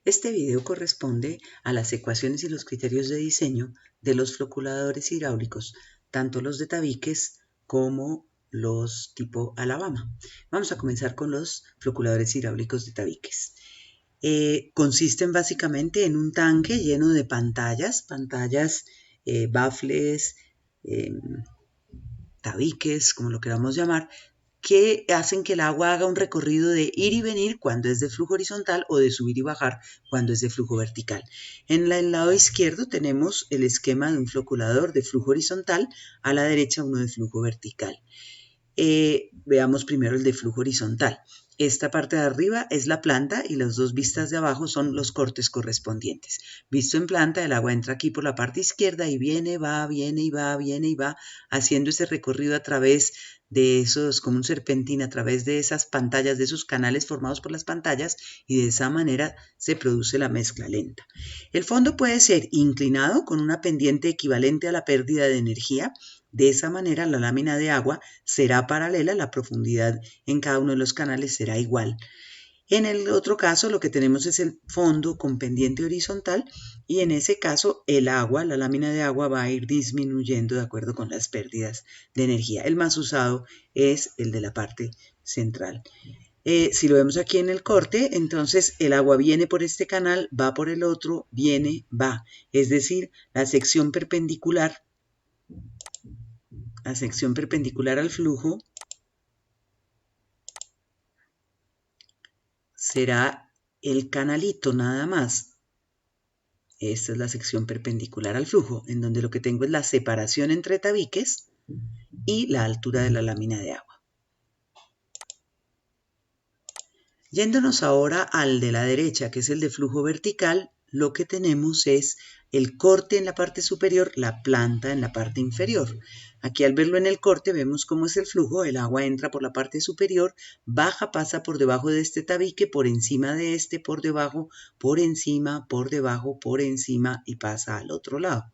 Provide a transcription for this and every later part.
Este video corresponde a las ecuaciones y los criterios de diseño de los floculadores hidráulicos, tanto los de tabiques como los tipo Alabama. Vamos a comenzar con los floculadores hidráulicos de tabiques. Consisten básicamente en un tanque lleno de pantallas, baffles, tabiques, como lo queramos llamar, que hacen que el agua haga un recorrido de ir y venir cuando es de flujo horizontal o de subir y bajar cuando es de flujo vertical. En el lado izquierdo tenemos el esquema de un floculador de flujo horizontal, a la derecha uno de flujo vertical. Veamos primero el de flujo horizontal. Esta parte de arriba es la planta y las dos vistas de abajo son los cortes correspondientes. Visto en planta, el agua entra aquí por la parte izquierda y viene, va, viene y va, viene y va, haciendo ese recorrido a través de esos, como un serpentín, a través de esas pantallas, de esos canales formados por las pantallas, y de esa manera se produce la mezcla lenta. El fondo puede ser inclinado con una pendiente equivalente a la pérdida de energía. De esa manera, la lámina de agua será paralela, la profundidad en cada uno de los canales será igual. En el otro caso, lo que tenemos es el fondo con pendiente horizontal y en ese caso el agua, la lámina de agua va a ir disminuyendo de acuerdo con las pérdidas de energía. El más usado es el de la parte central. Si lo vemos aquí en el corte, entonces el agua viene por este canal, va por el otro, viene, va. Es decir, la sección perpendicular al flujo será el canalito nada más. Esta es la sección perpendicular al flujo, en donde lo que tengo es la separación entre tabiques y la altura de la lámina de agua. Yéndonos ahora al de la derecha, que es el de flujo vertical, lo que tenemos es el corte en la parte superior, la planta en la parte inferior. Aquí al verlo en el corte vemos cómo es el flujo, el agua entra por la parte superior, baja, pasa por debajo de este tabique, por encima de este, por debajo, por encima, por debajo, por encima y pasa al otro lado.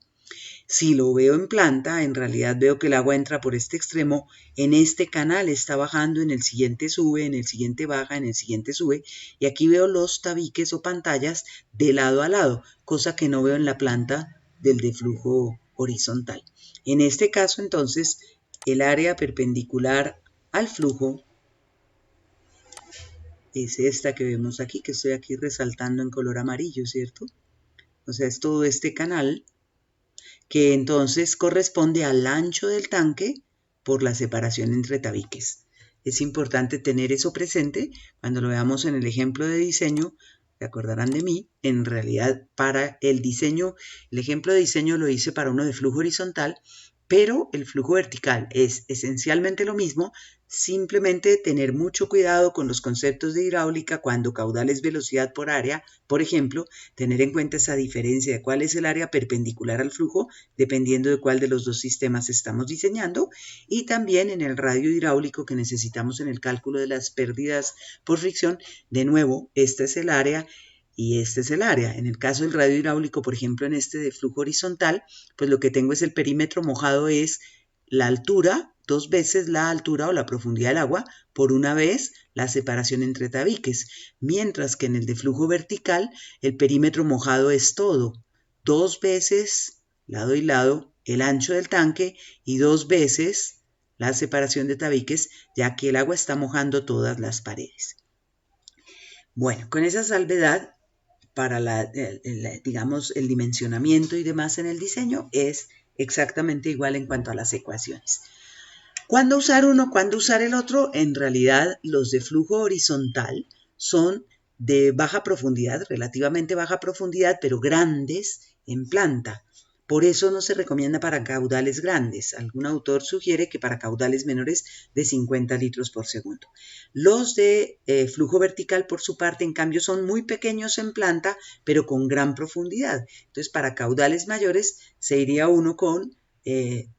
Si lo veo en planta, en realidad veo que el agua entra por este extremo, en este canal está bajando, en el siguiente sube, en el siguiente baja, en el siguiente sube, y aquí veo los tabiques o pantallas de lado a lado, cosa que no veo en la planta del de flujo horizontal. En este caso, entonces, el área perpendicular al flujo es esta que vemos aquí, que estoy aquí resaltando en color amarillo, ¿cierto? O sea, es todo este canal que entonces corresponde al ancho del tanque por la separación entre tabiques. Es importante tener eso presente cuando lo veamos en el ejemplo de diseño. Se acordarán de mí, en realidad para el diseño, el ejemplo de diseño lo hice para uno de flujo horizontal, pero el flujo vertical es esencialmente lo mismo, simplemente tener mucho cuidado con los conceptos de hidráulica cuando caudal es velocidad por área, por ejemplo, tener en cuenta esa diferencia de cuál es el área perpendicular al flujo, dependiendo de cuál de los dos sistemas estamos diseñando, y también en el radio hidráulico que necesitamos en el cálculo de las pérdidas por fricción. De nuevo, este es el área y este es el área. En el caso del radio hidráulico, por ejemplo, en este de flujo horizontal, pues lo que tengo es el perímetro mojado, es la altura, dos veces la altura o la profundidad del agua, por una vez la separación entre tabiques, mientras que en el de flujo vertical el perímetro mojado es todo, dos veces lado y lado el ancho del tanque y dos veces la separación de tabiques, ya que el agua está mojando todas las paredes. Bueno, con esa salvedad, para digamos, el dimensionamiento y demás en el diseño es exactamente igual en cuanto a las ecuaciones. ¿Cuándo usar uno? ¿Cuándo usar el otro? En realidad, los de flujo horizontal son de baja profundidad, relativamente baja profundidad, pero grandes en planta. Por eso no se recomienda para caudales grandes. Algún autor sugiere que para caudales menores de 50 litros por segundo. Los de flujo vertical, por su parte, en cambio, son muy pequeños en planta, pero con gran profundidad. Entonces, para caudales mayores, se iría uno con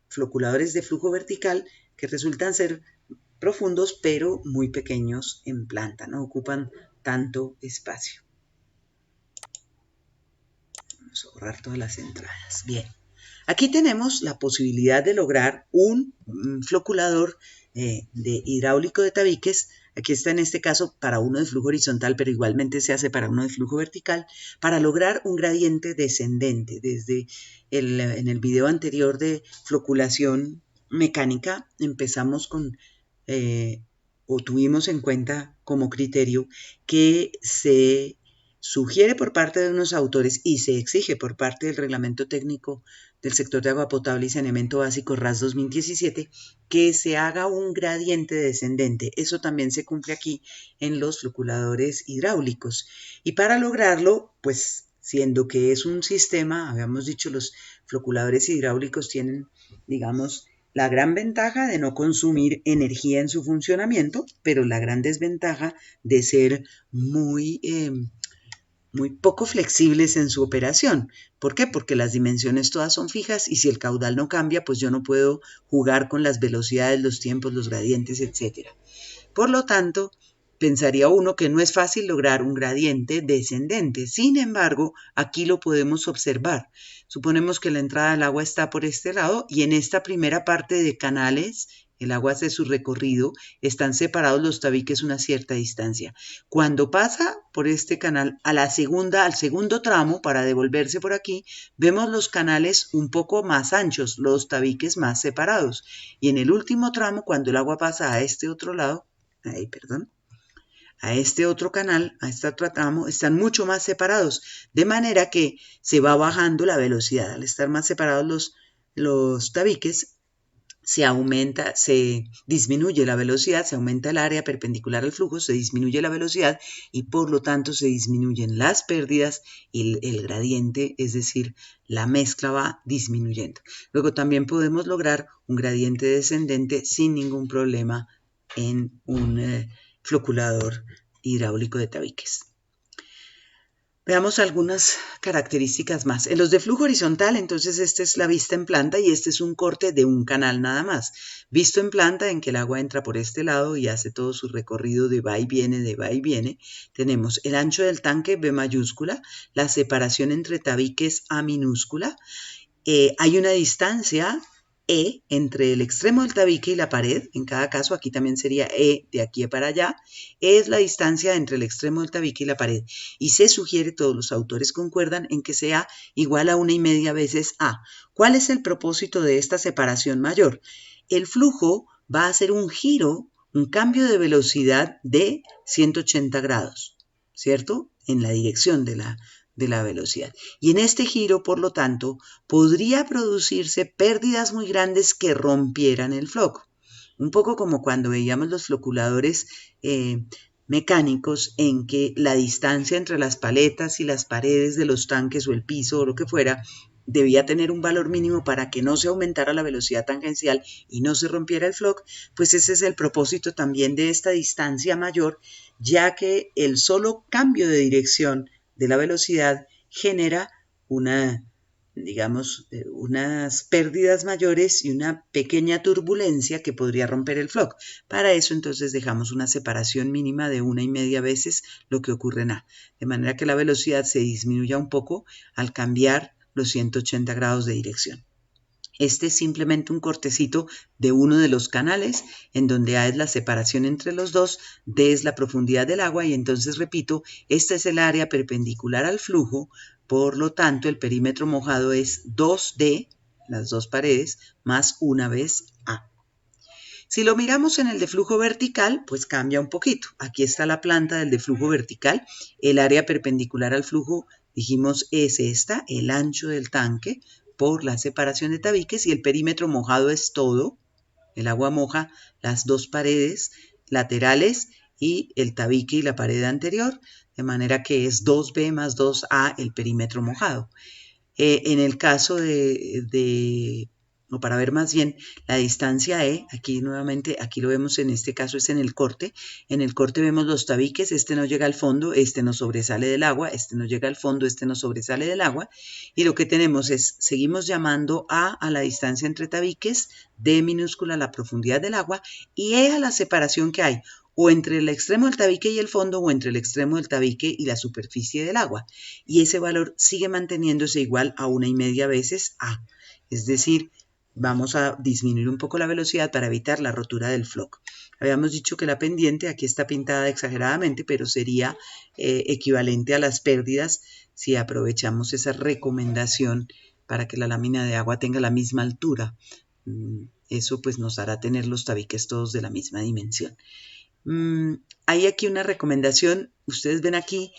floculadores de flujo vertical que resultan ser profundos, pero muy pequeños en planta, no ocupan tanto espacio. Vamos a borrar todas las entradas. Bien, aquí tenemos la posibilidad de lograr un floculador de hidráulico de tabiques Aquí está en este caso para uno de flujo horizontal, pero igualmente se hace para uno de flujo vertical, para lograr un gradiente descendente. En el video anterior de floculación mecánica empezamos con, o tuvimos en cuenta como criterio que se sugiere por parte de unos autores y se exige por parte del Reglamento Técnico del Sector de Agua Potable y Saneamiento Básico RAS 2017 que se haga un gradiente descendente. Eso también se cumple aquí en los floculadores hidráulicos. Y para lograrlo, pues siendo que es un sistema, habíamos dicho, los floculadores hidráulicos tienen, digamos, la gran ventaja de no consumir energía en su funcionamiento, pero la gran desventaja de ser muy poco flexibles en su operación. ¿Por qué? Porque las dimensiones todas son fijas y si el caudal no cambia, pues yo no puedo jugar con las velocidades, los tiempos, los gradientes, etc. Por lo tanto, pensaría uno que no es fácil lograr un gradiente descendente. Sin embargo, aquí lo podemos observar. Suponemos que la entrada del agua está por este lado y en esta primera parte de canales, el agua hace su recorrido, están separados los tabiques una cierta distancia. Cuando pasa por este canal al segundo tramo para devolverse por aquí, vemos los canales un poco más anchos, los tabiques más separados. Y en el último tramo, cuando el agua pasa a este otro lado, a este otro canal, a este otro tramo, están mucho más separados, de manera que se va bajando la velocidad. Al estar más separados los tabiques, se disminuye la velocidad, se aumenta el área perpendicular al flujo, se disminuye la velocidad y por lo tanto se disminuyen las pérdidas y el gradiente, es decir, la mezcla va disminuyendo. Luego también podemos lograr un gradiente descendente sin ningún problema en un floculador hidráulico de tabiques. Veamos algunas características más. En los de flujo horizontal, entonces esta es la vista en planta y este es un corte de un canal nada más. Visto en planta, en que el agua entra por este lado y hace todo su recorrido de va y viene, tenemos el ancho del tanque B mayúscula, la separación entre tabiques A minúscula, hay una distancia E entre el extremo del tabique y la pared, en cada caso aquí también sería E de aquí para allá, es la distancia entre el extremo del tabique y la pared y se sugiere, todos los autores concuerdan en que sea igual a 1,5 veces A. ¿Cuál es el propósito de esta separación mayor? El flujo va a hacer un giro, un cambio de velocidad de 180 grados, ¿cierto? En la dirección de la velocidad. Y en este giro, por lo tanto, podría producirse pérdidas muy grandes que rompieran el floco. Un poco como cuando veíamos los floculadores mecánicos en que la distancia entre las paletas y las paredes de los tanques o el piso o lo que fuera debía tener un valor mínimo para que no se aumentara la velocidad tangencial y no se rompiera el floc, pues ese es el propósito también de esta distancia mayor, ya que el solo cambio de dirección de la velocidad genera unas pérdidas mayores y una pequeña turbulencia que podría romper el floc. Para eso entonces dejamos una separación mínima de 1,5 veces lo que ocurre en A, de manera que la velocidad se disminuya un poco al cambiar los 180 grados de dirección. Este es simplemente un cortecito de uno de los canales, en donde A es la separación entre los dos, D es la profundidad del agua, y entonces repito, esta es el área perpendicular al flujo, por lo tanto el perímetro mojado es 2D, las dos paredes, más una vez A. Si lo miramos en el de flujo vertical, pues cambia un poquito. Aquí está la planta del de flujo vertical, el área perpendicular al flujo, dijimos, es esta, el ancho del tanque, por la separación de tabiques, y el perímetro mojado es todo. El agua moja las dos paredes laterales y el tabique y la pared anterior, de manera que es 2B más 2A el perímetro mojado. En el caso o para ver más bien la distancia E, aquí nuevamente, aquí lo vemos, en este caso es en el corte vemos los tabiques, este no llega al fondo, este no sobresale del agua, este no llega al fondo, este no sobresale del agua, y lo que tenemos es, seguimos llamando A la distancia entre tabiques, D minúscula la profundidad del agua, y E a la separación que hay, o entre el extremo del tabique y el fondo, o entre el extremo del tabique y la superficie del agua, y ese valor sigue manteniéndose igual a 1,5 veces A, es decir, vamos a disminuir un poco la velocidad para evitar la rotura del floc. Habíamos dicho que la pendiente aquí está pintada exageradamente, pero sería equivalente a las pérdidas si aprovechamos esa recomendación para que la lámina de agua tenga la misma altura. Eso pues nos hará tener los tabiques todos de la misma dimensión. Hay aquí una recomendación, ustedes ven aquí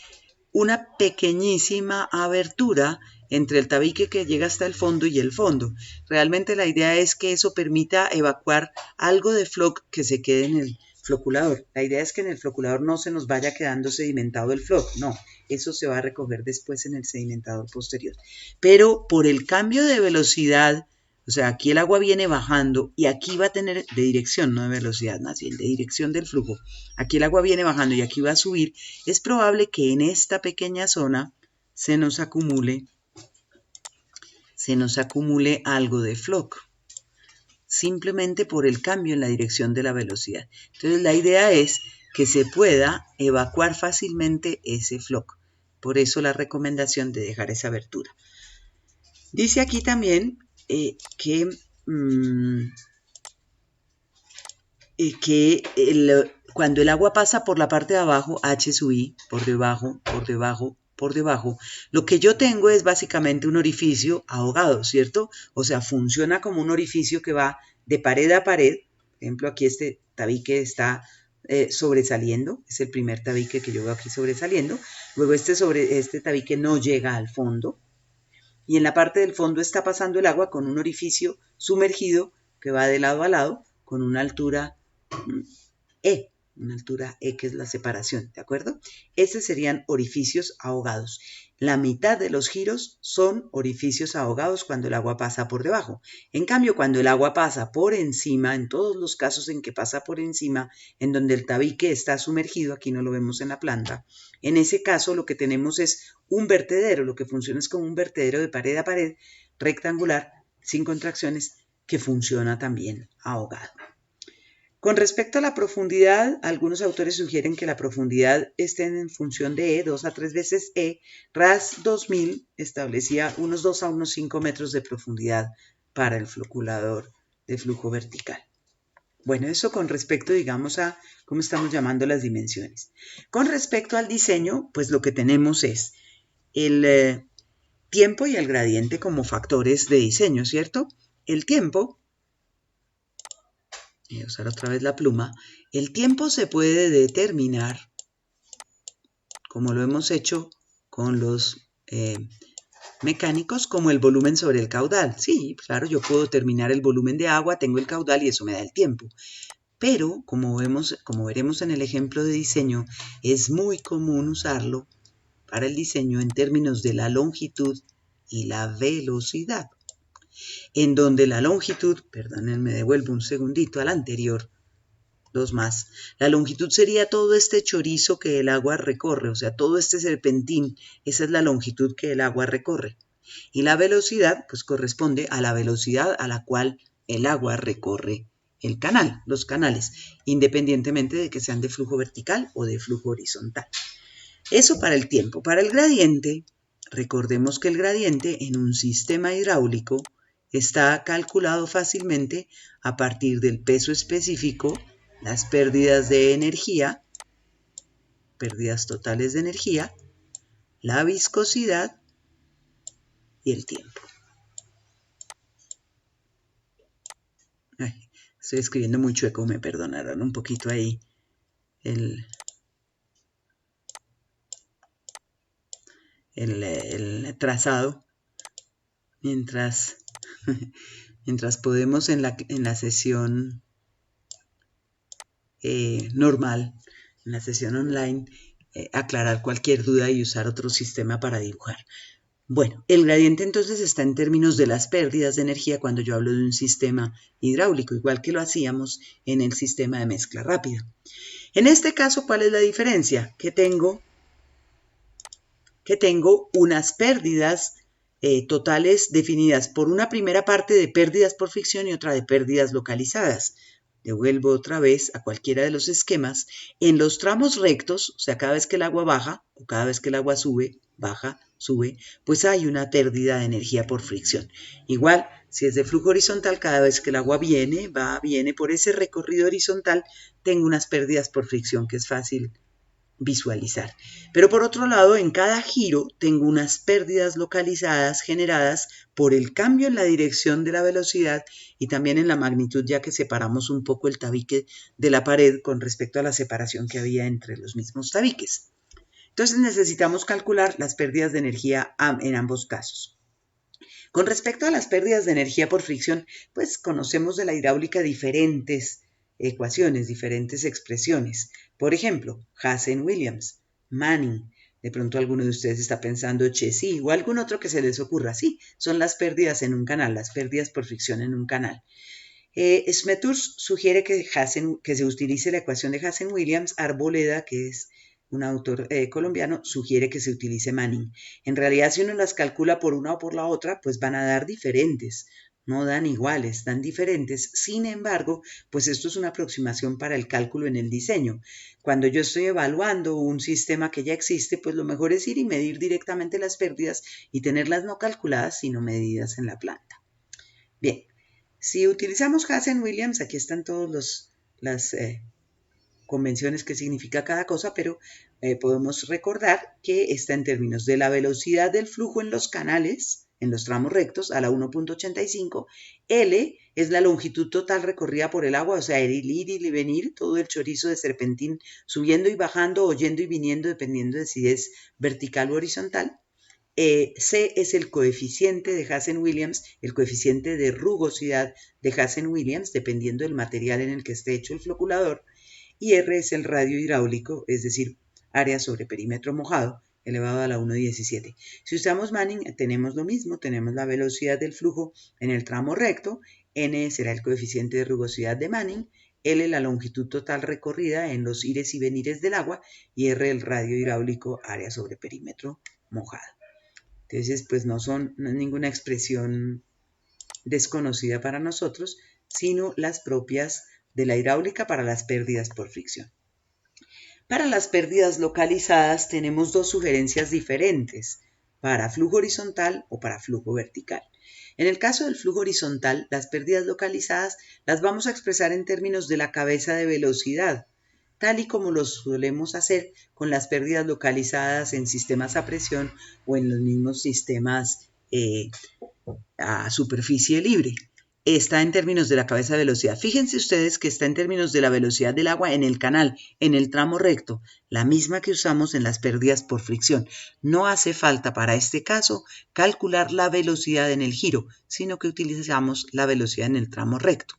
una pequeñísima abertura entre el tabique que llega hasta el fondo y el fondo. Realmente la idea es que eso permita evacuar algo de floc que se quede en el floculador. La idea es que en el floculador no se nos vaya quedando sedimentado el floc, no, eso se va a recoger después en el sedimentador posterior. Pero por el cambio de velocidad, o sea, aquí el agua viene bajando y aquí va a tener de dirección, no de velocidad, más bien de dirección del flujo. Aquí el agua viene bajando y aquí va a subir. Es probable que en esta pequeña zona se nos acumule algo de floc, simplemente por el cambio en la dirección de la velocidad. Entonces la idea es que se pueda evacuar fácilmente ese floc. Por eso la recomendación de dejar esa abertura. Dice aquí también cuando el agua pasa por la parte de abajo, H sub I, por debajo, lo que yo tengo es básicamente un orificio ahogado, ¿cierto? O sea, funciona como un orificio que va de pared a pared. Por ejemplo, aquí este tabique está sobresaliendo, es el primer tabique que yo veo aquí sobresaliendo. Luego este tabique no llega al fondo. Y en la parte del fondo está pasando el agua con un orificio sumergido que va de lado a lado con una altura E, que es la separación, ¿de acuerdo? Esos serían orificios ahogados. La mitad de los giros son orificios ahogados cuando el agua pasa por debajo. En cambio, cuando el agua pasa por encima, en todos los casos en que pasa por encima, en donde el tabique está sumergido, aquí no lo vemos en la planta, en ese caso lo que tenemos es un vertedero, lo que funciona es como un vertedero de pared a pared, rectangular, sin contracciones, que funciona también ahogado. Con respecto a la profundidad, algunos autores sugieren que la profundidad esté en función de E, 2 a 3 veces E. RAS 2000 establecía unos 2 a unos 5 metros de profundidad para el floculador de flujo vertical. Bueno, eso con respecto, digamos, a cómo estamos llamando las dimensiones. Con respecto al diseño, pues lo que tenemos es el tiempo y el gradiente como factores de diseño, ¿cierto? El tiempo, voy a usar otra vez la pluma, el tiempo se puede determinar, como lo hemos hecho con los mecánicos, como el volumen sobre el caudal. Sí, claro, yo puedo determinar el volumen de agua, tengo el caudal y eso me da el tiempo. Pero, como veremos en el ejemplo de diseño, es muy común usarlo para el diseño en términos de la longitud y la velocidad. En donde la longitud, perdónenme, devuelvo un segundito al anterior, dos más. La longitud sería todo este chorizo que el agua recorre, o sea, todo este serpentín, esa es la longitud que el agua recorre. Y la velocidad, pues corresponde a la velocidad a la cual el agua recorre el canal, los canales, independientemente de que sean de flujo vertical o de flujo horizontal. Eso para el tiempo. Para el gradiente, recordemos que el gradiente en un sistema hidráulico está calculado fácilmente a partir del peso específico, las pérdidas de energía, pérdidas totales de energía, la viscosidad y el tiempo. Ay, estoy escribiendo muy chueco, me perdonarán un poquito ahí el trazado, mientras podemos en la sesión normal, en la sesión online, aclarar cualquier duda y usar otro sistema para dibujar. Bueno, el gradiente entonces está en términos de las pérdidas de energía cuando yo hablo de un sistema hidráulico, igual que lo hacíamos en el sistema de mezcla rápida. En este caso, ¿cuál es la diferencia? Que tengo unas pérdidas totales definidas por una primera parte de pérdidas por fricción y otra de pérdidas localizadas. Devuelvo otra vez a cualquiera de los esquemas. En los tramos rectos, o sea, cada vez que el agua baja o cada vez que el agua sube, baja, sube, pues hay una pérdida de energía por fricción. Igual, Si es de flujo horizontal, cada vez que el agua viene, va, viene por ese recorrido horizontal, tengo unas pérdidas por fricción que es fácil visualizar. Pero por otro lado, en cada giro tengo unas pérdidas localizadas generadas por el cambio en la dirección de la velocidad y también en la magnitud, ya que separamos un poco el tabique de la pared con respecto a la separación que había entre los mismos tabiques. Entonces necesitamos calcular las pérdidas de energía en ambos casos. Con respecto a las pérdidas de energía por fricción, pues conocemos de la hidráulica diferentes ecuaciones, diferentes expresiones. Por ejemplo, Hazen-Williams, Manning. De pronto alguno de ustedes está pensando Chessy o algún otro que se les ocurra. Sí, son las pérdidas en un canal, las pérdidas por fricción en un canal. Smethurst sugiere que se utilice la ecuación de Hazen-Williams. Arboleda, que es un autor colombiano, sugiere que se utilice Manning. En realidad, si uno las calcula por una o por la otra, pues van a dar diferentes. No dan iguales, dan diferentes. Sin embargo, pues esto es una aproximación para el cálculo en el diseño. Cuando yo estoy evaluando un sistema que ya existe, pues lo mejor es ir y medir directamente las pérdidas y tenerlas no calculadas, sino medidas en la planta. Bien, si utilizamos Hazen-Williams, aquí están todas las convenciones que significa cada cosa, pero podemos recordar que está en términos de la velocidad del flujo en los canales, en los tramos rectos, a la 1.85. L es la longitud total recorrida por el agua, o sea, el ir y venir, todo el chorizo de serpentín subiendo y bajando, o yendo y viniendo, dependiendo de si es vertical o horizontal. C es el coeficiente de Hazen-Williams, el coeficiente de rugosidad de Hazen-Williams, dependiendo del material en el que esté hecho el floculador. Y R es el radio hidráulico, es decir, área sobre perímetro mojado, elevado a la 1.17. Si usamos Manning, tenemos lo mismo, tenemos la velocidad del flujo en el tramo recto, N será el coeficiente de rugosidad de Manning, L la longitud total recorrida en los ires y venires del agua, y R el radio hidráulico, área sobre perímetro mojado. Entonces, pues no es ninguna expresión desconocida para nosotros, sino las propias de la hidráulica para las pérdidas por fricción. Para las pérdidas localizadas tenemos dos sugerencias diferentes, para flujo horizontal o para flujo vertical. En el caso del flujo horizontal, las pérdidas localizadas las vamos a expresar en términos de la cabeza de velocidad, tal y como lo solemos hacer con las pérdidas localizadas en sistemas a presión o en los mismos sistemas a superficie libre. Está en términos de la cabeza de velocidad. Fíjense ustedes que está en términos de la velocidad del agua en el canal, en el tramo recto, la misma que usamos en las pérdidas por fricción. No hace falta para este caso calcular la velocidad en el giro, sino que utilizamos la velocidad en el tramo recto.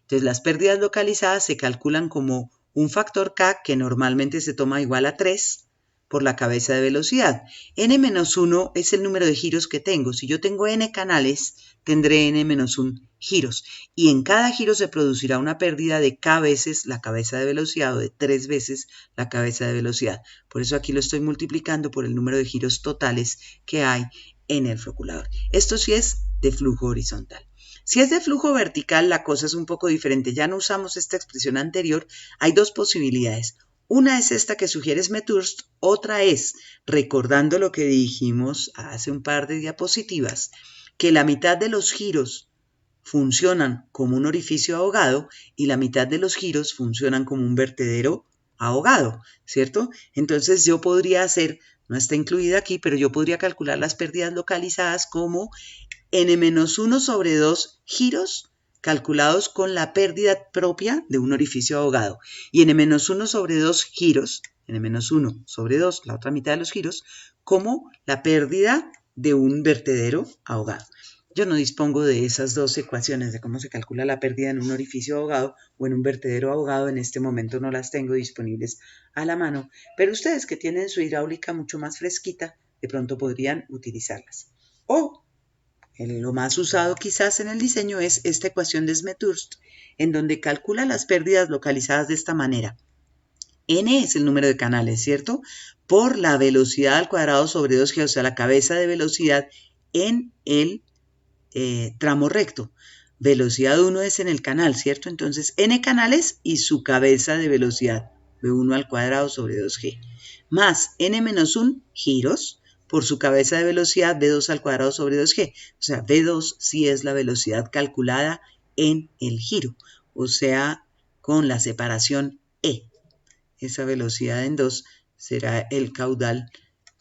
Entonces, las pérdidas localizadas se calculan como un factor K que normalmente se toma igual a 3 por la cabeza de velocidad. N-1 es el número de giros que tengo. Si yo tengo N canales, tendré N-1 giros. Y en cada giro se producirá una pérdida de K veces la cabeza de velocidad o de 3 veces la cabeza de velocidad. Por eso aquí lo estoy multiplicando por el número de giros totales que hay en el floculador. Esto sí es de flujo horizontal. Si es de flujo vertical, la cosa es un poco diferente. Ya no usamos esta expresión anterior. Hay dos posibilidades. Una es esta que sugiere Smethurst, otra es, recordando lo que dijimos hace un par de diapositivas, que la mitad de los giros funcionan como un orificio ahogado y la mitad de los giros funcionan como un vertedero ahogado, ¿cierto? Entonces yo podría hacer, no está incluida aquí, pero yo podría calcular las pérdidas localizadas como N-1 sobre 2 giros calculados con la pérdida propia de un orificio ahogado y N-1 sobre 2 giros, N-1 sobre 2, la otra mitad de los giros, como la pérdida de un vertedero ahogado. Yo no dispongo de esas dos ecuaciones de cómo se calcula la pérdida en un orificio ahogado o en un vertedero ahogado. En este momento no las tengo disponibles a la mano, pero ustedes que tienen su hidráulica mucho más fresquita, de pronto podrían utilizarlas. O lo más usado quizás en el diseño es esta ecuación de Smethurst, en donde calcula las pérdidas localizadas de esta manera. N es el número de canales, ¿cierto? Por la velocidad al cuadrado sobre 2G, o sea, la cabeza de velocidad en el tramo recto. Velocidad 1 es en el canal, ¿cierto? Entonces, N canales y su cabeza de velocidad, V1 al cuadrado sobre 2G, más N-1 giros, por su cabeza de velocidad V2 al cuadrado sobre 2G. O sea, V2 sí es la velocidad calculada en el giro, o sea, con la separación E. Esa velocidad en 2 será el caudal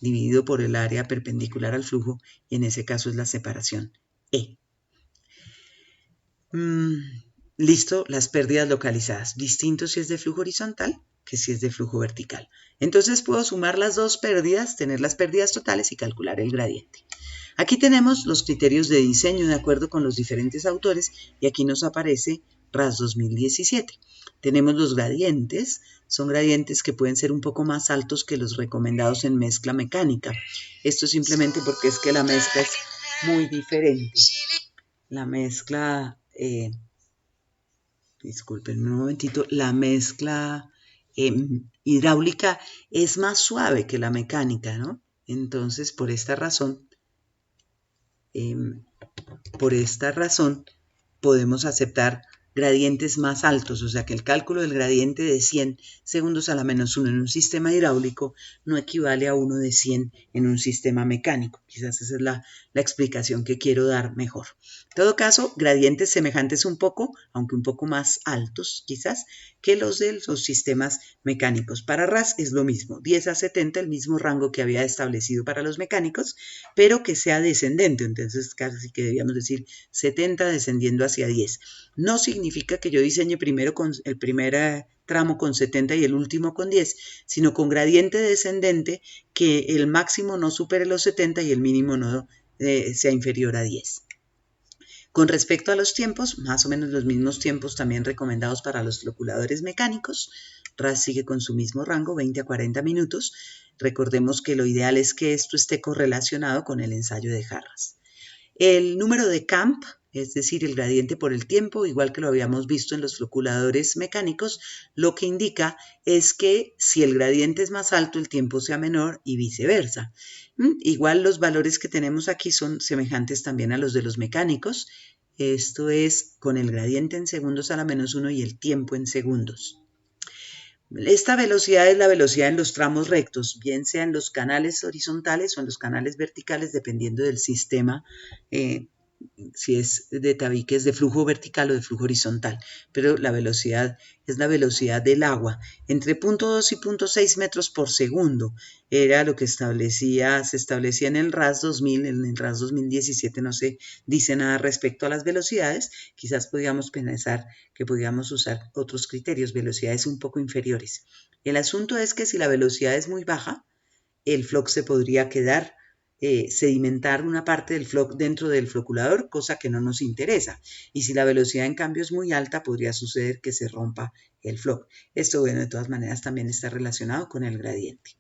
dividido por el área perpendicular al flujo, y en ese caso es la separación E. Listo, las pérdidas localizadas. Distinto si es de flujo horizontal que si es de flujo vertical. Entonces puedo sumar las dos pérdidas, tener las pérdidas totales y calcular el gradiente. Aquí tenemos los criterios de diseño de acuerdo con los diferentes autores, y aquí nos aparece RAS 2017. Tenemos los gradientes, son gradientes que pueden ser un poco más altos que los recomendados en mezcla mecánica. Esto simplemente porque es que la mezcla es muy diferente. La mezcla, disculpen un momentito, la mezcla hidráulica es más suave que la mecánica, ¿no? Entonces, por esta razón, podemos aceptar gradientes más altos, o sea que el cálculo del gradiente de 100 segundos a la menos 1 en un sistema hidráulico no equivale a 1 de 100 en un sistema mecánico. Quizás esa es la explicación que quiero dar mejor. En todo caso, gradientes semejantes un poco, aunque un poco más altos quizás, que los de los sistemas mecánicos. Para RAS es lo mismo, 10 a 70, el mismo rango que había establecido para los mecánicos, pero que sea descendente, entonces casi que debíamos decir 70 descendiendo hacia 10. No significa que yo diseñe primero con el primer tramo con 70 y el último con 10, sino con gradiente descendente, que el máximo no supere los 70 y el mínimo no sea inferior a 10. Con respecto a los tiempos, más o menos los mismos tiempos también recomendados para los floculadores mecánicos. RAS sigue con su mismo rango, 20 a 40 minutos. Recordemos que lo ideal es que esto esté correlacionado con el ensayo de Harras. El número de Camp, es decir, el gradiente por el tiempo, igual que lo habíamos visto en los floculadores mecánicos, lo que indica es que si el gradiente es más alto, el tiempo sea menor y viceversa. Igual los valores que tenemos aquí son semejantes también a los de los mecánicos. Esto es con el gradiente en segundos a la menos 1 y el tiempo en segundos. Esta velocidad es la velocidad en los tramos rectos, bien sea en los canales horizontales o en los canales verticales, dependiendo del sistema, si es de tabiques de flujo vertical o de flujo horizontal. Pero la velocidad es la velocidad del agua. Entre 0.2 y 0.6 metros por segundo era lo que se establecía en el RAS 2000, en el RAS 2017 no se dice nada respecto a las velocidades. Quizás podríamos pensar que podríamos usar otros criterios, velocidades un poco inferiores. El asunto es que si la velocidad es muy baja, el flux se podría quedar, sedimentar una parte del flux dentro del floculador, cosa que no nos interesa. Y si la velocidad en cambio es muy alta, podría suceder que se rompa el flux. Esto, bueno, de todas maneras también está relacionado con el gradiente.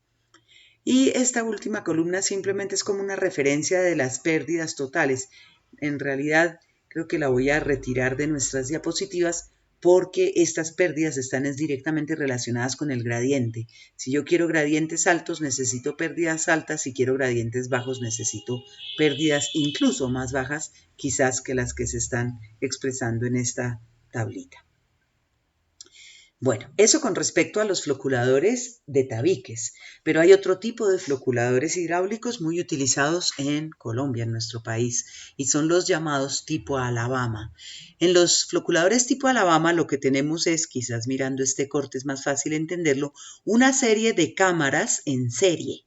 Y esta última columna simplemente es como una referencia de las pérdidas totales. En realidad, creo que la voy a retirar de nuestras diapositivas porque estas pérdidas están directamente relacionadas con el gradiente. Si yo quiero gradientes altos, necesito pérdidas altas. Si quiero gradientes bajos, necesito pérdidas incluso más bajas, quizás que las que se están expresando en esta tablita. Bueno, eso con respecto a los floculadores de tabiques, pero hay otro tipo de floculadores hidráulicos muy utilizados en Colombia, en nuestro país, y son los llamados tipo Alabama. En los floculadores tipo Alabama lo que tenemos es, quizás mirando este corte es más fácil entenderlo, una serie de cámaras en serie.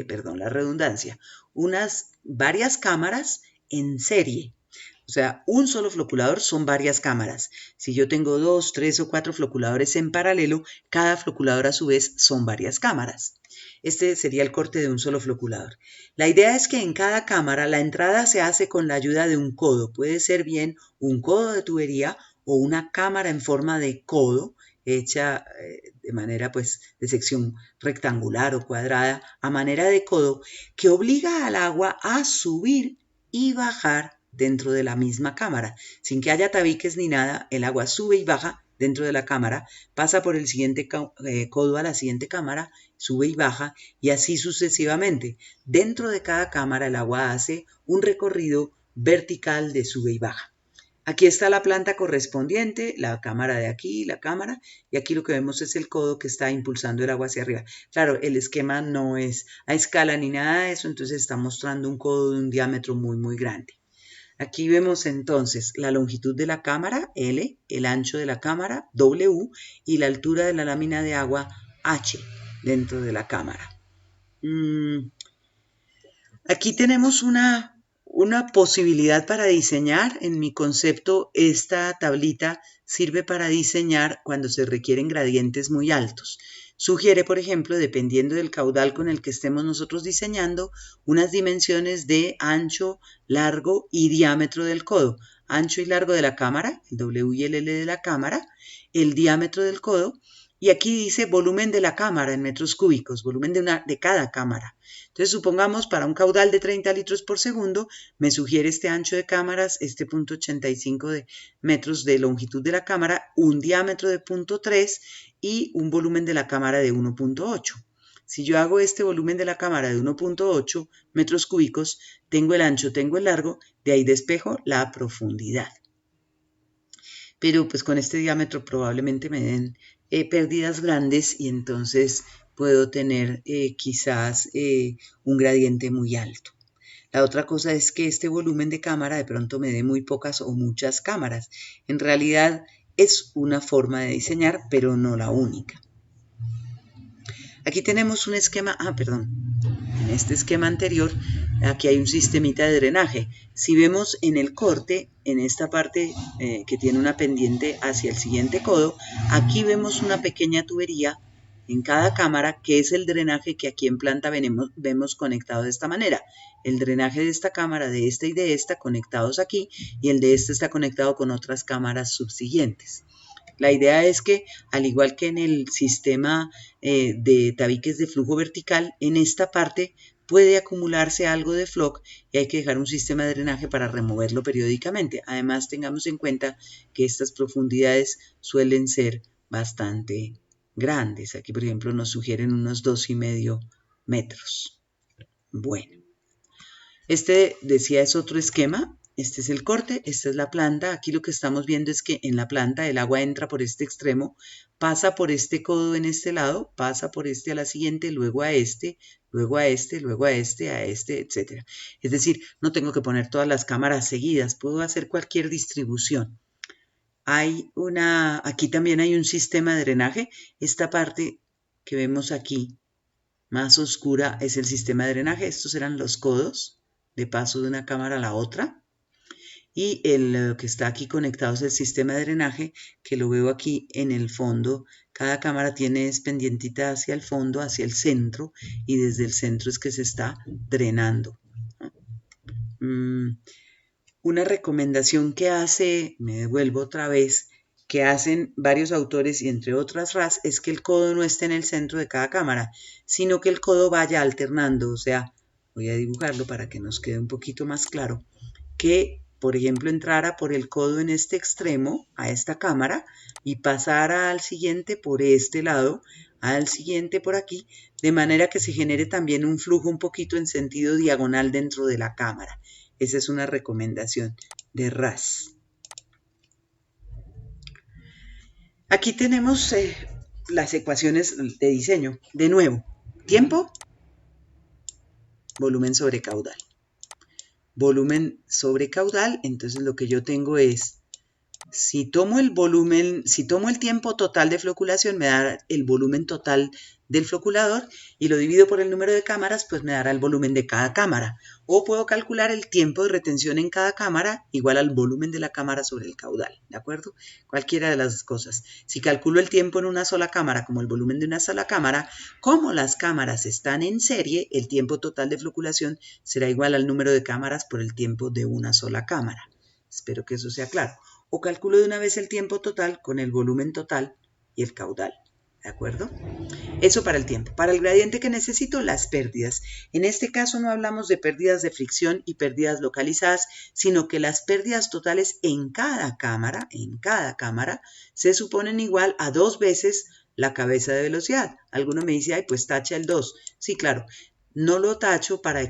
Perdón la redundancia. Varias cámaras en serie. O sea, un solo floculador son varias cámaras. Si yo tengo 2, 3 o 4 floculadores en paralelo, cada floculador a su vez son varias cámaras. Este sería el corte de un solo floculador. La idea es que en cada cámara la entrada se hace con la ayuda de un codo. Puede ser bien un codo de tubería o una cámara en forma de codo hecha de manera de sección rectangular o cuadrada a manera de codo que obliga al agua a subir y bajar dentro de la misma cámara. Sin que haya tabiques ni nada, el agua sube y baja dentro de la cámara, pasa por el siguiente codo a la siguiente cámara, sube y baja, y así sucesivamente. Dentro de cada cámara el agua hace un recorrido vertical de sube y baja. Aquí está la planta correspondiente, la cámara de aquí, la cámara, y aquí lo que vemos es el codo que está impulsando el agua hacia arriba. Claro, el esquema no es a escala ni nada de eso, entonces está mostrando un codo de un diámetro muy, muy grande. Aquí vemos entonces la longitud de la cámara, L, el ancho de la cámara, W, y la altura de la lámina de agua, H, dentro de la cámara. Aquí tenemos una posibilidad para diseñar. En mi concepto, esta tablita sirve para diseñar cuando se requieren gradientes muy altos. Sugiere, por ejemplo, dependiendo del caudal con el que estemos nosotros diseñando, unas dimensiones de ancho, largo y diámetro del codo. Ancho y largo de la cámara, el W y el L de la cámara, el diámetro del codo, y aquí dice volumen de la cámara en metros cúbicos, volumen de cada cámara. Entonces, supongamos para un caudal de 30 litros por segundo, me sugiere este ancho de cámaras, este 0.85 de metros de longitud de la cámara, un diámetro de 0.3 y un volumen de la cámara de 1.8. Si yo hago este volumen de la cámara de 1.8 metros cúbicos, tengo el ancho, tengo el largo, de ahí despejo la profundidad. Pero pues con este diámetro probablemente me den pérdidas grandes y entonces puedo tener quizás un gradiente muy alto. La otra cosa es que este volumen de cámara de pronto me dé muy pocas o muchas cámaras. En realidad es una forma de diseñar, pero no la única. Aquí tenemos un esquema, en este esquema anterior, aquí hay un sistemita de drenaje. Si vemos en el corte, en esta parte que tiene una pendiente hacia el siguiente codo, aquí vemos una pequeña tubería en cada cámara, que es el drenaje que aquí en planta vemos conectado de esta manera. El drenaje de esta cámara, de esta y de esta, conectados aquí, y el de esta está conectado con otras cámaras subsiguientes. La idea es que, al igual que en el sistema de tabiques de flujo vertical, en esta parte puede acumularse algo de floc y hay que dejar un sistema de drenaje para removerlo periódicamente. Además, tengamos en cuenta que estas profundidades suelen ser bastante grandes. Aquí, por ejemplo, nos sugieren unos 2,5 metros. Bueno, este decía es otro esquema. Este es el corte, esta es la planta. Aquí lo que estamos viendo es que en la planta el agua entra por este extremo, pasa por este codo en este lado, pasa por este a la siguiente, luego a este, luego a este, luego a este, etc. Es decir, no tengo que poner todas las cámaras seguidas, puedo hacer cualquier distribución. Aquí también hay un sistema de drenaje. Esta parte que vemos aquí, más oscura, es el sistema de drenaje. Estos eran los codos de paso de una cámara a la otra. Y el que está aquí conectado es el sistema de drenaje, que lo veo aquí en el fondo. Cada cámara tiene pendientita hacia el fondo, hacia el centro, y desde el centro es que se está drenando. Una recomendación que hace, me devuelvo otra vez, que hacen varios autores y entre otras RAS, es que el codo no esté en el centro de cada cámara, sino que el codo vaya alternando. O sea, voy a dibujarlo para que nos quede un poquito más claro, que por ejemplo entrara por el codo en este extremo a esta cámara y pasara al siguiente por este lado, al siguiente por aquí, de manera que se genere también un flujo un poquito en sentido diagonal dentro de la cámara. Esa es una recomendación de RAS. Aquí tenemos las ecuaciones de diseño. De nuevo, tiempo, volumen sobre caudal. Volumen sobre caudal, entonces lo que yo tengo es, si tomo el tiempo total de floculación, me da el volumen total del floculador y lo divido por el número de cámaras, pues me dará el volumen de cada cámara. O puedo calcular el tiempo de retención en cada cámara igual al volumen de la cámara sobre el caudal, ¿de acuerdo? Cualquiera de las cosas. Si calculo el tiempo en una sola cámara como el volumen de una sola cámara, como las cámaras están en serie, el tiempo total de floculación será igual al número de cámaras por el tiempo de una sola cámara. Espero que eso sea claro. O calculo de una vez el tiempo total con el volumen total y el caudal, ¿de acuerdo? Eso para el tiempo. Para el gradiente que necesito, las pérdidas. En este caso no hablamos de pérdidas de fricción y pérdidas localizadas, sino que las pérdidas totales en cada cámara, se suponen igual a 2 veces la cabeza de velocidad. Alguno me dice, ay, pues tacha el 2. Sí, claro, no lo tacho para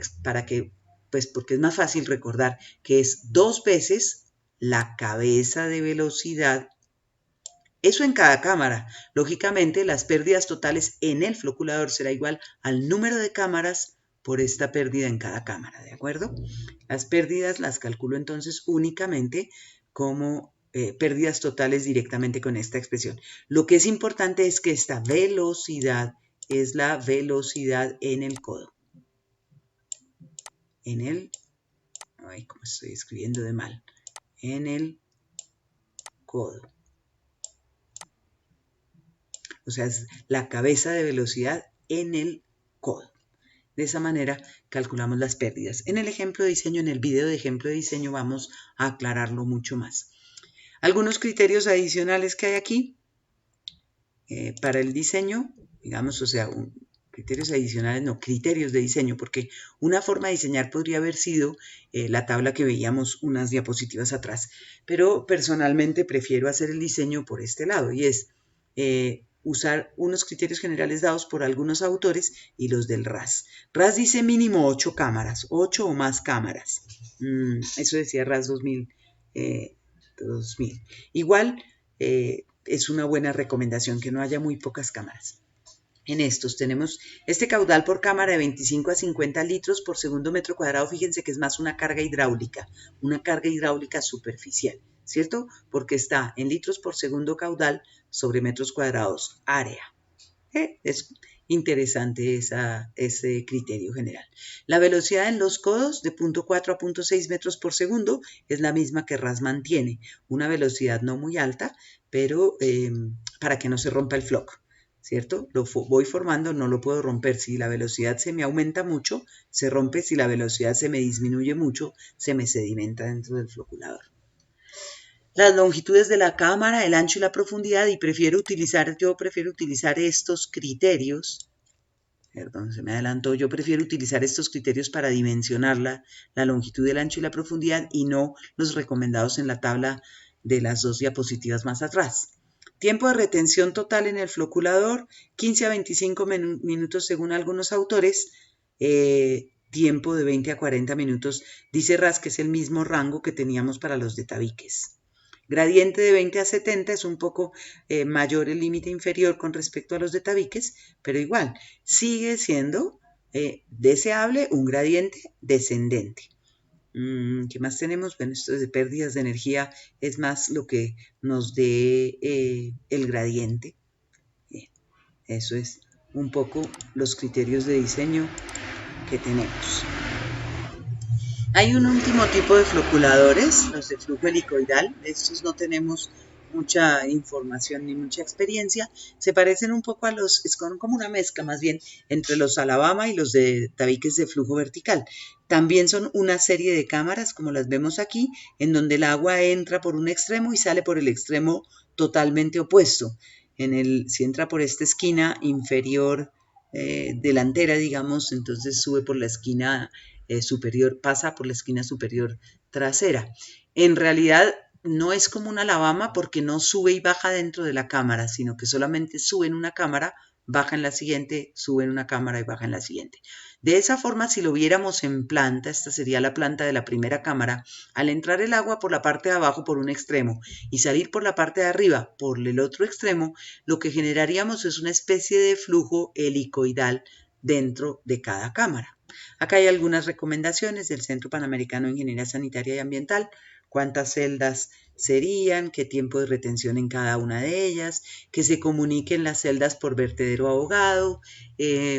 que, pues porque es más fácil recordar que es 2 veces la cabeza de velocidad. Eso en cada cámara. Lógicamente, las pérdidas totales en el floculador será igual al número de cámaras por esta pérdida en cada cámara, ¿de acuerdo? Las pérdidas las calculo entonces únicamente como pérdidas totales directamente con esta expresión. Lo que es importante es que esta velocidad es la velocidad en el codo. Ay, como estoy escribiendo de mal. En el codo. O sea, es la cabeza de velocidad en el codo. De esa manera calculamos las pérdidas. En el ejemplo de diseño, en el video de ejemplo de diseño, vamos a aclararlo mucho más. Algunos criterios adicionales que hay aquí para el diseño, digamos, o sea, criterios adicionales, no, criterios de diseño, porque una forma de diseñar podría haber sido la tabla que veíamos unas diapositivas atrás, pero personalmente prefiero hacer el diseño por este lado y es usar unos criterios generales dados por algunos autores y los del RAS. RAS dice mínimo 8 cámaras, 8 o más cámaras. Eso decía RAS 2000. Igual es una buena recomendación que no haya muy pocas cámaras. En estos tenemos este caudal por cámara de 25 a 50 litros por segundo metro cuadrado. Fíjense que es más una carga hidráulica superficial, ¿cierto? Porque está en litros por segundo caudal sobre metros cuadrados área. Es interesante ese criterio general. La velocidad en los codos de 0.4 a 0.6 metros por segundo es la misma que RAS mantiene. Una velocidad no muy alta, pero para que no se rompa el floc, ¿cierto? Lo voy formando, no lo puedo romper. Si la velocidad se me aumenta mucho, se rompe. Si la velocidad se me disminuye mucho, se me sedimenta dentro del floculador. Las longitudes de la cámara, el ancho y la profundidad, y yo prefiero utilizar estos criterios, perdón, se me adelantó, yo prefiero utilizar estos criterios para dimensionar la longitud, el ancho y la profundidad y no los recomendados en la tabla de las dos diapositivas más atrás. Tiempo de retención total en el floculador, 15 a 25 minutos según algunos autores, tiempo de 20 a 40 minutos, dice RAS que es el mismo rango que teníamos para los de tabiques. Gradiente de 20 a 70 es un poco mayor el límite inferior con respecto a los de tabiques, pero igual sigue siendo deseable un gradiente descendente. ¿Qué más tenemos? Bueno, esto de pérdidas de energía es más lo que nos dé el gradiente. Eso es un poco los criterios de diseño que tenemos. Hay un último tipo de floculadores, los de flujo helicoidal. De estos no tenemos mucha información ni mucha experiencia. Se parecen un poco a es como una mezcla más bien entre los Alabama y los de tabiques de flujo vertical. También son una serie de cámaras, como las vemos aquí, en donde el agua entra por un extremo y sale por el extremo totalmente opuesto. Si entra por esta esquina inferior delantera, digamos, entonces sube por la esquina superior, pasa por la esquina superior trasera. En realidad no es como un Alabama porque no sube y baja dentro de la cámara, sino que solamente sube en una cámara, baja en la siguiente, sube en una cámara y baja en la siguiente. De esa forma, si lo viéramos en planta, esta sería la planta de la primera cámara, al entrar el agua por la parte de abajo por un extremo y salir por la parte de arriba por el otro extremo, lo que generaríamos es una especie de flujo helicoidal dentro de cada cámara. Acá hay algunas recomendaciones del Centro Panamericano de Ingeniería Sanitaria y Ambiental, cuántas celdas serían, qué tiempo de retención en cada una de ellas, que se comuniquen las celdas por vertedero ahogado,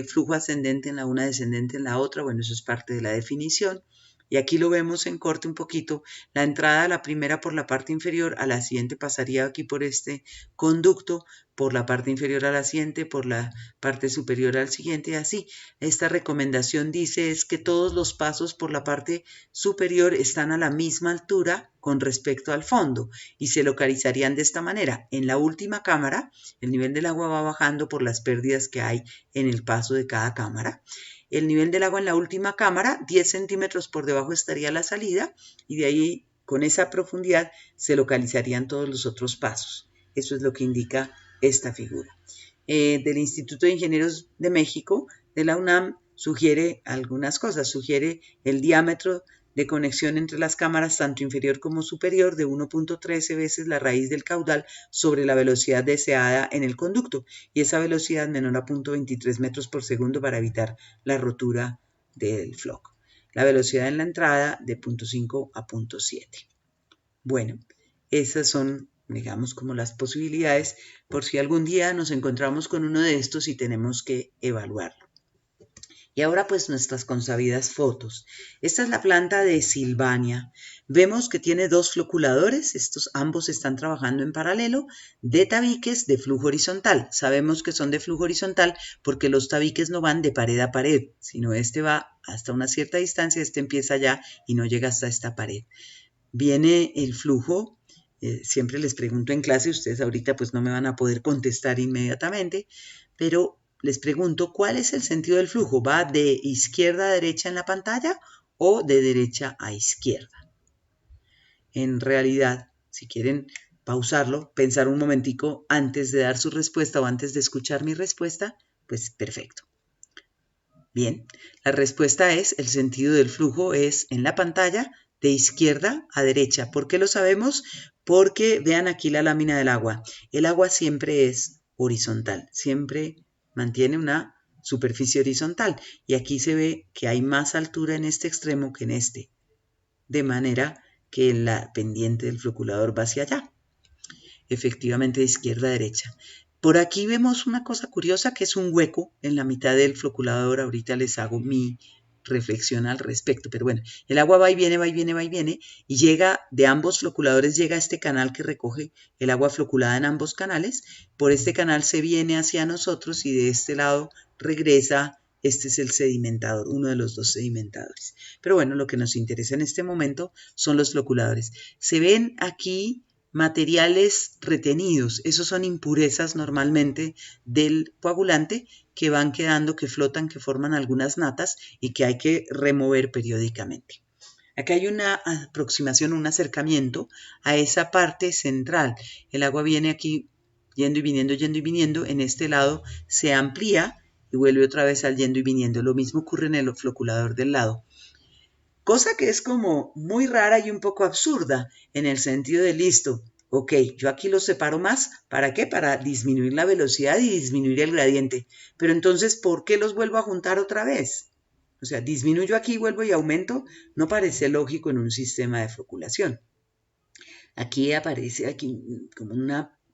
flujo ascendente en la una, descendente en la otra, bueno, eso es parte de la definición. Y aquí lo vemos en corte un poquito, la entrada a la primera por la parte inferior, a la siguiente pasaría aquí por este conducto, por la parte inferior a la siguiente, por la parte superior al siguiente y así. Esta recomendación dice es que todos los pasos por la parte superior están a la misma altura con respecto al fondo y se localizarían de esta manera. En la última cámara, el nivel del agua va bajando por las pérdidas que hay en el paso de cada cámara. El nivel del agua en la última cámara, 10 centímetros por debajo estaría la salida y de ahí con esa profundidad se localizarían todos los otros pasos. Eso es lo que indica esta figura. Del Instituto de Ingenieros de México, de la UNAM, sugiere algunas cosas. Sugiere el diámetro de conexión entre las cámaras, tanto inferior como superior, de 1.13 veces la raíz del caudal sobre la velocidad deseada en el conducto, y esa velocidad menor a 0.23 metros por segundo para evitar la rotura del floco. La velocidad en la entrada de 0.5 a 0.7. Bueno, esas son, digamos, como las posibilidades por si algún día nos encontramos con uno de estos y tenemos que evaluarlo. Y ahora pues nuestras consabidas fotos. Esta es la planta de Silvania. Vemos que tiene dos floculadores, estos ambos están trabajando en paralelo, de tabiques de flujo horizontal. Sabemos que son de flujo horizontal porque los tabiques no van de pared a pared, sino este va hasta una cierta distancia, este empieza allá y no llega hasta esta pared. Viene el flujo, siempre les pregunto en clase, ustedes ahorita pues no me van a poder contestar inmediatamente, pero les pregunto, ¿cuál es el sentido del flujo? ¿Va de izquierda a derecha en la pantalla o de derecha a izquierda? En realidad, si quieren pausarlo, pensar un momentico antes de dar su respuesta o antes de escuchar mi respuesta, pues perfecto. Bien, la respuesta es, el sentido del flujo es en la pantalla de izquierda a derecha. ¿Por qué lo sabemos? Porque vean aquí la lámina del agua. El agua siempre es horizontal, siempre mantiene una superficie horizontal y aquí se ve que hay más altura en este extremo que en este, de manera que la pendiente del floculador va hacia allá, efectivamente de izquierda a derecha. Por aquí vemos una cosa curiosa que es un hueco en la mitad del floculador, ahorita les hago mi reflexión al respecto, pero bueno, el agua va y viene, va y viene, va y viene, y llega de ambos floculadores, llega a este canal que recoge el agua floculada en ambos canales, por este canal se viene hacia nosotros y de este lado regresa, este es el sedimentador, uno de los dos sedimentadores. Pero bueno, lo que nos interesa en este momento son los floculadores. Se ven aquí materiales retenidos, esos son impurezas normalmente del coagulante que van quedando, que flotan, que forman algunas natas y que hay que remover periódicamente. Aquí hay una aproximación, un acercamiento a esa parte central. El agua viene aquí yendo y viniendo, yendo y viniendo. En este lado se amplía y vuelve otra vez al yendo y viniendo. Lo mismo ocurre en el floculador del lado. Cosa que es como muy rara y un poco absurda en el sentido de listo, ok, yo aquí los separo más, ¿para qué? Para disminuir la velocidad y disminuir el gradiente. Pero entonces, ¿por qué los vuelvo a juntar otra vez? O sea, disminuyo aquí, vuelvo y aumento, no parece lógico en un sistema de floculación. Aquí aparece aquí como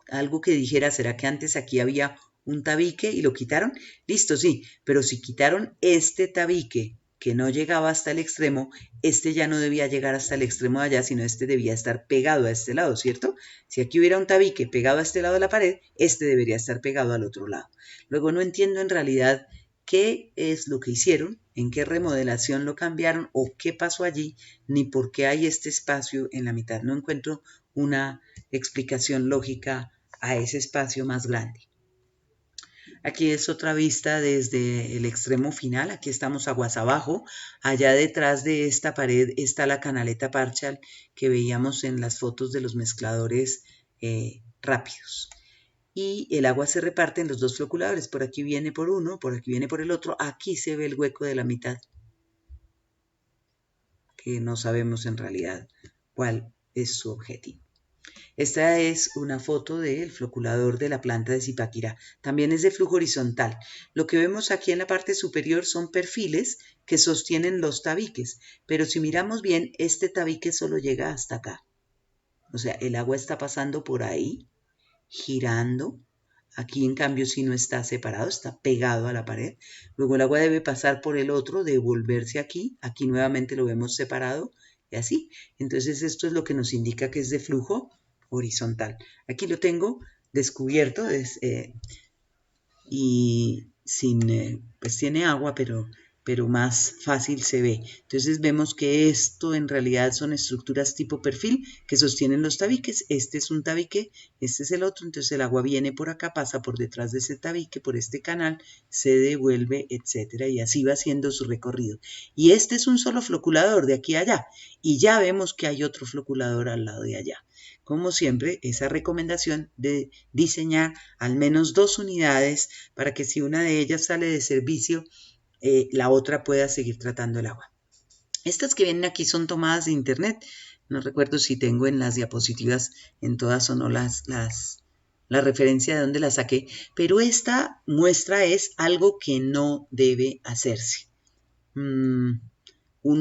algo que dijera, ¿será que antes aquí había un tabique y lo quitaron? Listo, sí, pero si quitaron este tabique que no llegaba hasta el extremo, este ya no debía llegar hasta el extremo de allá, sino este debía estar pegado a este lado, ¿cierto? Si aquí hubiera un tabique pegado a este lado de la pared, este debería estar pegado al otro lado. Luego no entiendo en realidad qué es lo que hicieron, en qué remodelación lo cambiaron o qué pasó allí, ni por qué hay este espacio en la mitad. No encuentro una explicación lógica a ese espacio más grande. Aquí es otra vista desde el extremo final, aquí estamos aguas abajo, allá detrás de esta pared está la canaleta Parchal que veíamos en las fotos de los mezcladores rápidos. Y el agua se reparte en los dos floculadores, por aquí viene por uno, por aquí viene por el otro, aquí se ve el hueco de la mitad, que no sabemos en realidad cuál es su objetivo. Esta es una foto del floculador de la planta de Zipaquirá. También es de flujo horizontal. Lo que vemos aquí en la parte superior son perfiles que sostienen los tabiques, pero si miramos bien, este tabique solo llega hasta acá. O sea, el agua está pasando por ahí, girando. Aquí, en cambio, si no está separado, está pegado a la pared. Luego el agua debe pasar por el otro, devolverse aquí. Aquí nuevamente lo vemos separado y así. Entonces, esto es lo que nos indica que es de flujo horizontal. Aquí lo tengo descubierto y sin, pues tiene agua, pero más fácil se ve. Entonces vemos que esto en realidad son estructuras tipo perfil que sostienen los tabiques. Este es un tabique, este es el otro, entonces el agua viene por acá, pasa por detrás de ese tabique, por este canal, se devuelve, etcétera, y así va haciendo su recorrido. Y este es un solo floculador de aquí a allá, y ya vemos que hay otro floculador al lado de allá. Como siempre, esa recomendación de diseñar al menos 2 unidades para que si una de ellas sale de servicio, la otra pueda seguir tratando el agua. Estas que vienen aquí son tomadas de internet. No recuerdo si tengo en las diapositivas en todas o no la referencia de dónde la saqué, pero esta muestra es algo que no debe hacerse. Un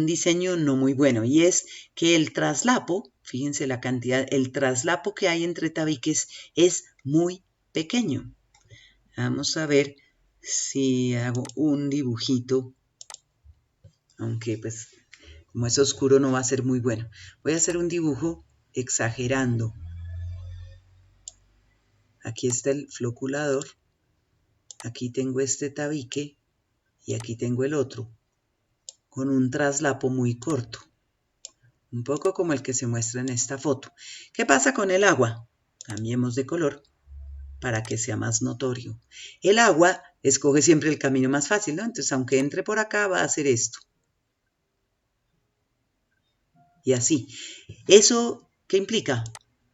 diseño no muy bueno, y es que el traslapo, fíjense la cantidad, el traslapo que hay entre tabiques es muy pequeño. Vamos a ver si hago un dibujito, aunque pues como es oscuro no va a ser muy bueno. Voy a hacer un dibujo exagerando. Aquí está el floculador, aquí tengo este tabique y aquí tengo el otro, con un traslapo muy corto, un poco como el que se muestra en esta foto. ¿Qué pasa con el agua? Cambiemos de color para que sea más notorio. El agua escoge siempre el camino más fácil, ¿no? Entonces, aunque entre por acá, va a hacer esto. Y así. ¿Eso qué implica?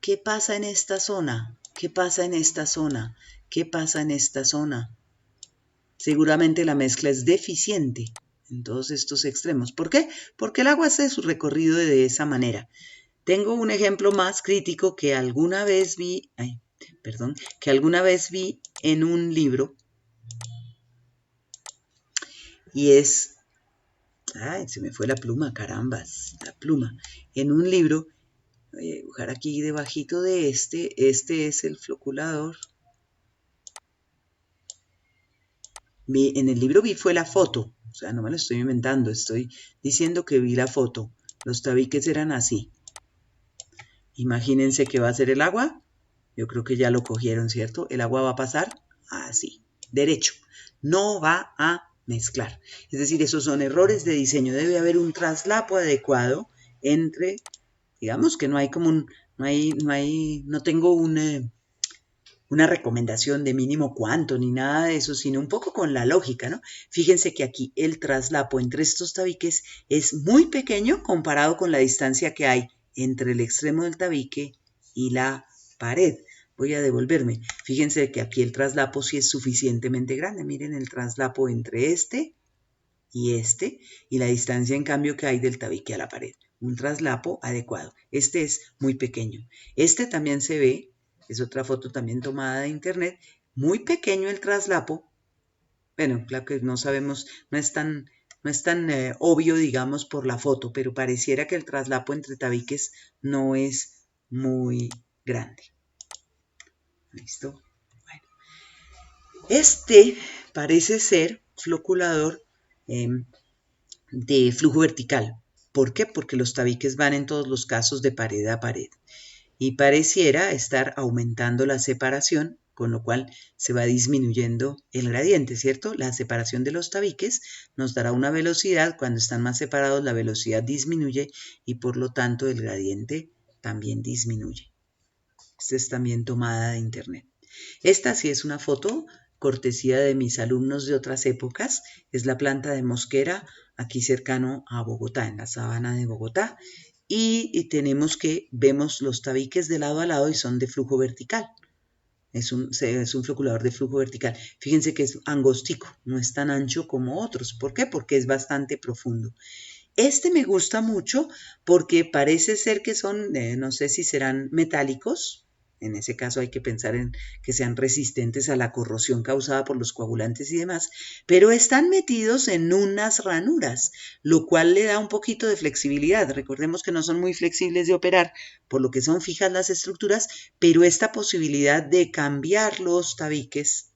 ¿Qué pasa en esta zona? ¿Qué pasa en esta zona? ¿Qué pasa en esta zona? Seguramente la mezcla es deficiente en todos estos extremos. ¿Por qué? Porque el agua hace su recorrido de esa manera. Tengo un ejemplo más crítico que alguna vez vi, en un libro, y es, se me fue la pluma, carambas, la pluma. En un libro, voy a dibujar aquí debajito de este es el floculador. En el libro fue la foto, o sea, no me lo estoy inventando, estoy diciendo que vi la foto. Los tabiques eran así. Imagínense que va a ser el agua. Yo creo que ya lo cogieron, ¿cierto? El agua va a pasar así, derecho. No va a mezclar. Es decir, esos son errores de diseño. Debe haber un traslapo adecuado entre, digamos que no hay como un, no tengo una recomendación de mínimo cuánto ni nada de eso, sino un poco con la lógica, ¿no? Fíjense que aquí el traslapo entre estos tabiques es muy pequeño comparado con la distancia que hay entre el extremo del tabique y la pared. Voy a devolverme. Fíjense que aquí el traslapo sí es suficientemente grande. Miren el traslapo entre este y la distancia en cambio que hay del tabique a la pared. Un traslapo adecuado. Este es muy pequeño. Este también se ve, es otra foto también tomada de internet, muy pequeño el traslapo. Bueno, claro que no sabemos, no es tan obvio, digamos, por la foto, pero pareciera que el traslapo entre tabiques no es muy grande. ¿Listo? Bueno. Este parece ser floculador de flujo vertical. ¿Por qué? Porque los tabiques van en todos los casos de pared a pared. Y pareciera estar aumentando la separación, con lo cual se va disminuyendo el gradiente, ¿cierto? La separación de los tabiques nos dará una velocidad, cuando están más separados la velocidad disminuye y por lo tanto el gradiente también disminuye. Esta es también tomada de internet. Esta sí es una foto cortesía de mis alumnos de otras épocas, es la planta de Mosquera, aquí cercano a Bogotá, en la sabana de Bogotá, y tenemos que, vemos los tabiques de lado a lado y son de flujo vertical. Es un floculador de flujo vertical. Fíjense que es angostico, no es tan ancho como otros. ¿Por qué? Porque es bastante profundo. Este me gusta mucho porque parece ser que son, no sé si serán metálicos. En ese caso hay que pensar en que sean resistentes a la corrosión causada por los coagulantes y demás, pero están metidos en unas ranuras, lo cual le da un poquito de flexibilidad. Recordemos que no son muy flexibles de operar, por lo que son fijas las estructuras, pero esta posibilidad de cambiar los tabiques,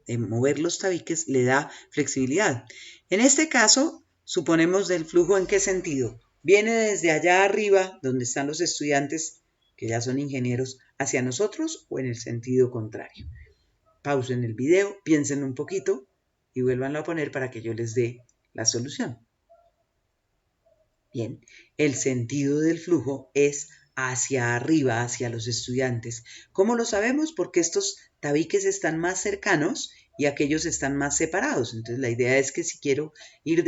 de mover los tabiques, le da flexibilidad. En este caso, suponemos del flujo en qué sentido. Viene desde allá arriba, donde están los estudiantes, que ya son ingenieros, hacia nosotros o en el sentido contrario. Pausen el video, piensen un poquito y vuélvanlo a poner para que yo les dé la solución. Bien, el sentido del flujo es hacia arriba, hacia los estudiantes. ¿Cómo lo sabemos? Porque estos tabiques están más cercanos y aquellos están más separados. Entonces la idea es que si quiero ir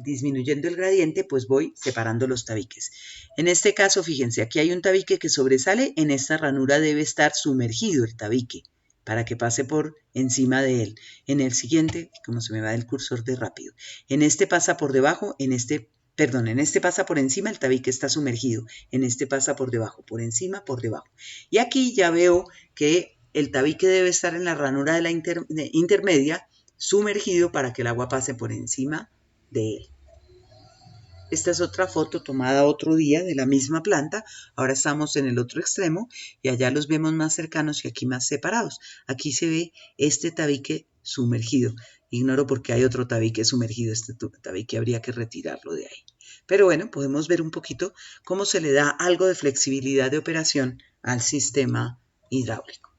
disminuyendo el gradiente, pues voy separando los tabiques. En este caso, fíjense, aquí hay un tabique que sobresale, en esta ranura debe estar sumergido el tabique para que pase por encima de él. En el siguiente, como se me va el cursor de rápido, en este pasa por debajo, en este Perdón, en este pasa por encima, el tabique está sumergido. En este pasa por debajo, por encima, por debajo. Y aquí ya veo que el tabique debe estar en la ranura de la intermedia, sumergido para que el agua pase por encima de él. Esta es otra foto tomada otro día de la misma planta. Ahora estamos en el otro extremo y allá los vemos más cercanos y aquí más separados. Aquí se ve este tabique sumergido. Ignoro por qué hay otro tabique sumergido. Este tabique habría que retirarlo de ahí. Pero bueno, podemos ver un poquito cómo se le da algo de flexibilidad de operación al sistema hidráulico.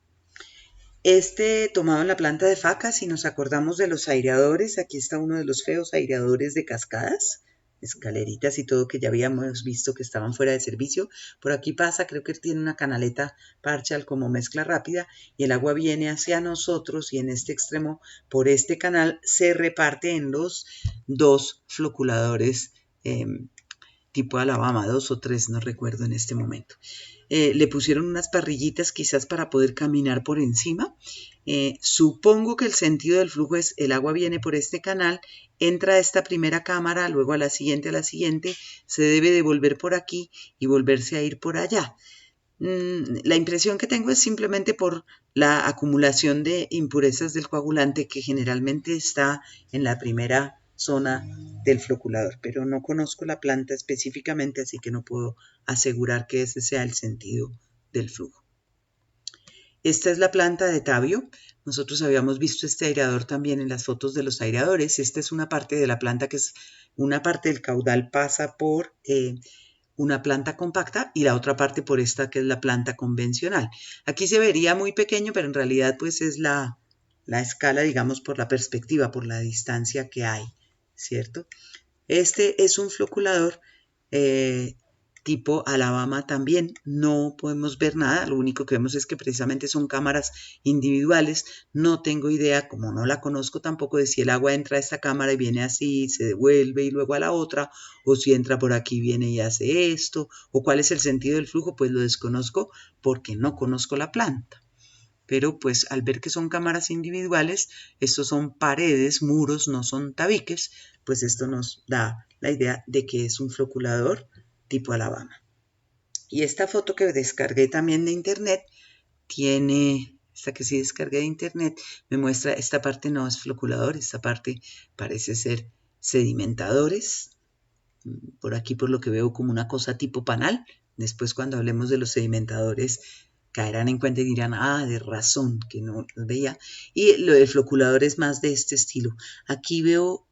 Este tomado en la planta de Faca, si nos acordamos de los aireadores, aquí está uno de los feos aireadores de cascadas, escaleritas y todo que ya habíamos visto que estaban fuera de servicio. Por aquí pasa, creo que tiene una canaleta Parchal como mezcla rápida y el agua viene hacia nosotros y en este extremo, por este canal, se reparte en los dos floculadores tipo Alabama, 2 o 3, no recuerdo en este momento. Le pusieron unas parrillitas quizás para poder caminar por encima. Supongo que el sentido del flujo es el agua viene por este canal, entra a esta primera cámara, luego a la siguiente, se debe devolver por aquí y volverse a ir por allá. La impresión que tengo es simplemente por la acumulación de impurezas del coagulante que generalmente está en la primera zona del floculador, pero no conozco la planta específicamente, así que no puedo asegurar que ese sea el sentido del flujo. Esta es la planta de Tabio. Nosotros habíamos visto este aireador también en las fotos de los aireadores. Esta es una parte de la planta que es una parte del caudal pasa por una planta compacta y la otra parte por esta que es la planta convencional. Aquí se vería muy pequeño, pero en realidad pues es la escala, digamos, por la perspectiva, por la distancia que hay, ¿cierto? Este es un floculador tipo Alabama también. No podemos ver nada, lo único que vemos es que precisamente son cámaras individuales. No tengo idea, como no la conozco tampoco, de si el agua entra a esta cámara y viene así, se devuelve y luego a la otra, o si entra por aquí, viene y hace esto, o cuál es el sentido del flujo, pues lo desconozco porque no conozco la planta. Pero pues al ver que son cámaras individuales, estos son paredes, muros, no son tabiques, pues esto nos da la idea de que es un floculador tipo Alabama. Y esta foto que descargué también de internet, esta que sí descargué de internet, me muestra, esta parte no es floculador, esta parte parece ser sedimentadores, por aquí por lo que veo como una cosa tipo panal. Después cuando hablemos de los sedimentadores caerán en cuenta y dirán, de razón, que no los veía. Y lo del floculador es más de este estilo. Aquí veo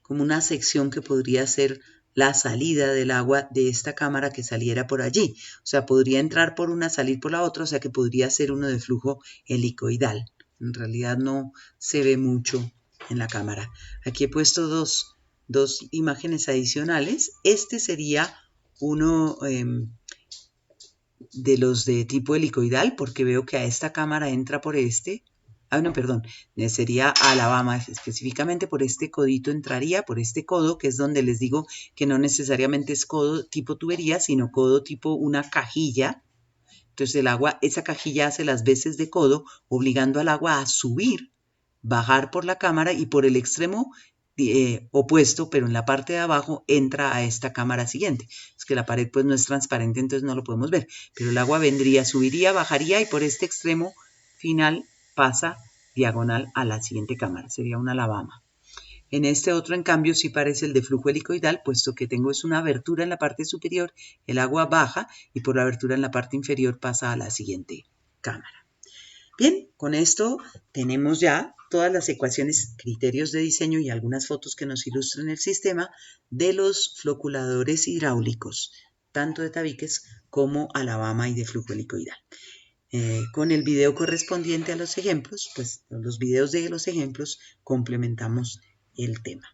como una sección que podría ser la salida del agua de esta cámara que saliera por allí. O sea, podría entrar por una, salir por la otra, o sea que podría ser uno de flujo helicoidal. En realidad no se ve mucho en la cámara. Aquí he puesto dos imágenes adicionales. Este sería uno de los de tipo helicoidal, porque veo que a esta cámara entra por este. No, perdón, sería Alabama, específicamente por este codito entraría, por este codo, que es donde les digo que no necesariamente es codo tipo tubería, sino codo tipo una cajilla. Entonces el agua, esa cajilla hace las veces de codo, obligando al agua a subir, bajar por la cámara y por el extremo opuesto, pero en la parte de abajo entra a esta cámara siguiente. Es que la pared pues no es transparente, entonces no lo podemos ver, pero el agua vendría, subiría, bajaría y por este extremo final pasa diagonal a la siguiente cámara, sería una Alabama. En este otro, en cambio, sí parece el de flujo helicoidal, puesto que tengo es una abertura en la parte superior, el agua baja y por la abertura en la parte inferior pasa a la siguiente cámara. Bien, con esto tenemos ya todas las ecuaciones, criterios de diseño y algunas fotos que nos ilustran el sistema de los floculadores hidráulicos, tanto de tabiques como Alabama y de flujo helicoidal. Con el video correspondiente a los ejemplos, pues los videos de los ejemplos complementamos el tema.